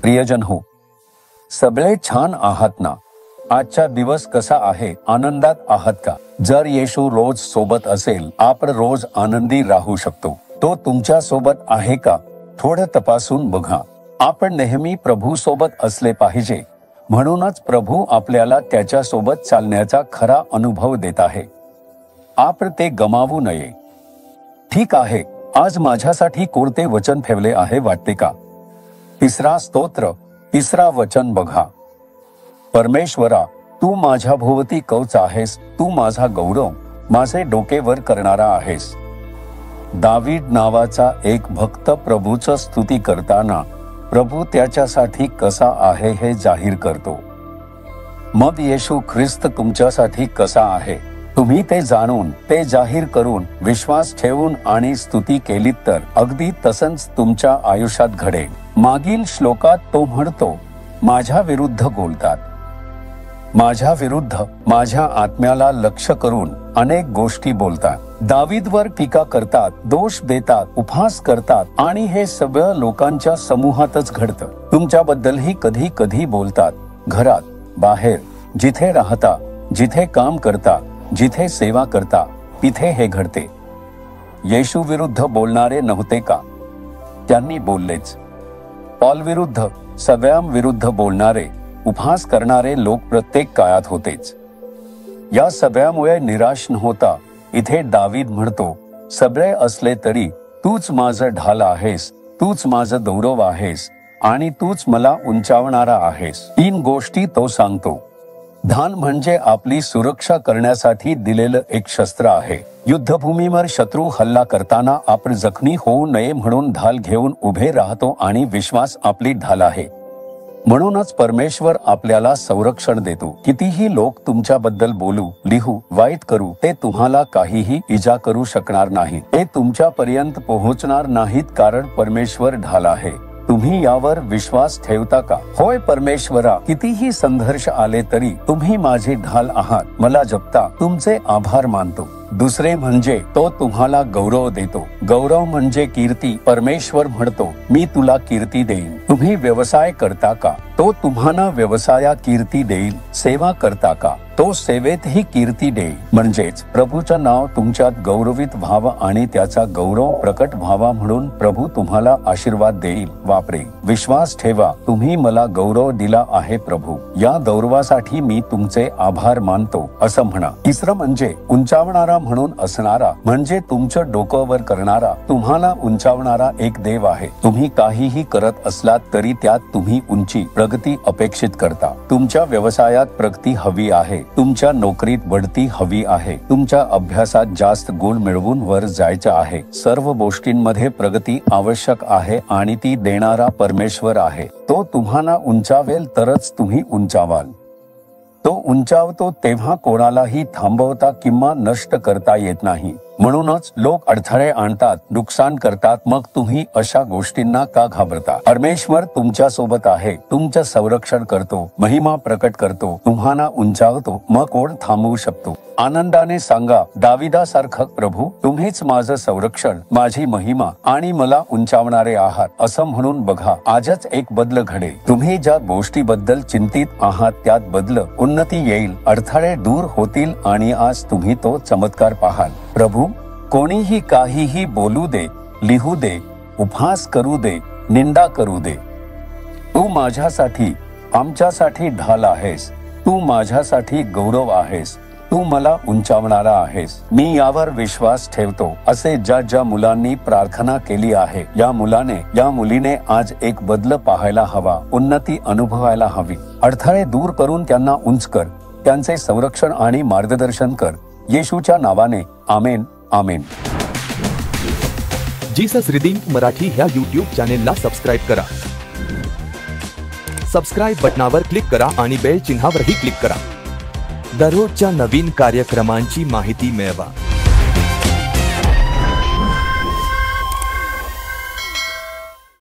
प्रियजन हो, सगळे छान आहात ना? आजचा दिवस कसा आहे? आनंदात आहात का? जर येशू रोज सोबत असेल, आपण रोज आनंदी राहू शकतो. तो तुमच्या सोबत आहे का? थोडं तपासून बघा. आपण नेहमी प्रभू सोबत असले पाहिजे, म्हणूनच प्रभू आपल्याला त्याच्या सोबत चालण्याचा खरा अनुभव देत आहे. आपण ते गमावू नये. ठीक आहे, आज माझ्यासाठी कोणते वचन ठेवले आहे वाटते का? 3 स्तोत्र 3 वचन बघा. परमेश्वरा, तू माझ्या भोवती कवच आहेस, तू माझा गौरव, माझे डोके वर करणारा आहेस. दावीद नावाचा एक भक्त प्रभूचं स्तुती करताना प्रभू त्याच्यासाठी कसा आहे हे जाहीर करतो. मग येशू ख्रिस्त तुमच्यासाठी कसा आहे? तुम्ही ते जाणून, ते जाहीर करून, विश्वास ठेवून आणि स्तुती केलीत तर अगदी तसंच तुमच्या आयुष्यात घडेल. मागील श्लोकात तो म्हणतो, माझ्या विरुद्ध बोलतात. माझ्या विरुद्ध, माझ्या आत्म्याला लक्ष्य करून अनेक गोष्टी बोलतात. दावीदवर टीका करतात, दोष देतात, उपहास करतात आणि हे सगळं लोकांच्या समूहातच घडतं. तुमच्याबद्दलही कधी कधी बोलतात. घरात, बाहेर, जिथे राहता, जिथे काम करता, जिथे सेवा करता, तिथे हे घडते. येशू विरुद्ध बोलणारे नव्हते का? त्यांनी बोललेच. पॉल विरुद्ध, सगळ्यांविरुद्ध बोलणारे, उपहास करणारे लोक प्रत्येक काळात होतेच. या सगळ्यामुळे निराश न होता इथे दावीद म्हणतो, सगळे असले तरी तूच माझं ढाल आहेस, तूच माझं गौरव आहेस आणि तूच मला उंचावणारा आहेस. 3 गोष्टी तो सांगतो. ढाल म्हणजे आपली सुरक्षा करण्यासाठी दिलेलं एक शस्त्र आहे. युद्धभूमीवर शत्रू हल्ला करताना आपण जखमी होऊ नये म्हणून ढाल घेऊन उभे राहतो आणि विश्वास आपली ढाल आहे. म्हणूनच परमेश्वर आपल्याला संरक्षण देतो. कितीही लोक तुमच्याबद्दल बोलू, लिहू, वाईट करू, ते तुम्हाला काहीही इजा करू शकणार नाही. ते तुमच्यापर्यंत पोहोचणार नाहीत, कारण परमेश्वर ढाल आहे. तुम्ही यावर विश्वास ठेवता का? होय परमेश्वरा, कितीही संघर्ष आले तरी तुम्ही माझे ढाल आहात, मला जपता. तुमचे आभार मानतो. दुसरे म्हणजे तो तुम्हाला गौरव देतो. गौरव म्हणजे कीर्ती. परमेश्वर म्हणतो, मी तुला कीर्ती देईन. तुम्ही व्यवसाय करता का? तो तुम्हाला व्यवसायात कीर्ती देईल. सेवा करता का? तो सेवेतही कीर्ती देईल. म्हणजेच प्रभूचं नाव तुमच्यात गौरवित व्हावं आणि त्याचा गौरव प्रकट व्हावा म्हणून प्रभू तुम्हाला आशीर्वाद देईल, वापरेल. विश्वास ठेवा, तुम्ही मला गौरव दिला आहे प्रभू. या गौरवासाठी मी तुमचे आभार मानतो, असं म्हणा. तिसरं म्हणजे उंचावणारा म्हणून असणारा, म्हणजे तुमचं डोकं वर करणारा, तुम्हाला उंचावणारा एक देव आहे. तुम्ही काहीही करत असलात तरी त्यात तुम्ही उंची, प्रगती अपेक्षित करता. तुमच्या व्यवसायात प्रगती हवी आहे. तुमच्या नोकरीत बढती हवी आहे. तुमच्या अभ्यासात जास्त गुण मिळवून वर जायचं आहे. सर्व गोष्टींमध्ये प्रगती आवश्यक आहे आणि ती देणारा परमेश्वर आहे. तो तुम्हाला उंचावेल तरच तुम्ही उंचावाल. तो उंचावतो तेव्हा कोणालाही थांबवता किंवा नष्ट करता येत नाही. म्हणूनच लोक अडथळे आणतात, नुकसान करतात. मग तुम्ही अशा गोष्टींना का घाबरता? परमेश्वर तुमच्या सोबत आहे, तुमचं संरक्षण करतो, महिमा प्रकट करतो, तुम्हाला उंचावतो. मग कोण थांबवू शकतो? आनंदाने सांगा, दाविदासारखं, प्रभू तुम्हीच माझं संरक्षण, माझी महिमा आणि मला उंचावणारे आहात, असं म्हणून बघा. आजच एक बदल घडेल. तुम्ही ज्या गोष्टीबद्दल चिंतित आहात त्यात बदल, उन्नती येईल, अडथळे दूर होतील आणि आज तुम्ही तो चमत्कार पाहाल. प्रभू, कोणीही काहीही बोलू दे, लिहू दे, उपहास करू दे, निंदा करू दे, तू माझ्यासाठी, आमच्यासाठी ढाल आहेस. तू माझ्यासाठी गौरव आहेस. तू मला उंचावणारा आहेस. मी यावर विश्वास ठेवतो. असे ज्या ज्या मुलांनी प्रार्थना केली आहे, या मुलाने, या मुलीने आज एक बदल पाहायला हवा, उन्नती अनुभवायला हवी. अडथळे दूर करून त्यांना उंच कर. त्यांचे संरक्षण आणि मार्गदर्शन कर. येशूच्या नावाने. आमेन. आमेन. जीसस रिडीम्ड मराठी ह्या YouTube चॅनेलला सबस्क्राईब करा. सबस्क्राईब बटनावर क्लिक करा आणि बेल चिन्हावरही क्लिक करा. दररोजच्या नवीन कार्यक्रमांची माहिती मिळवा.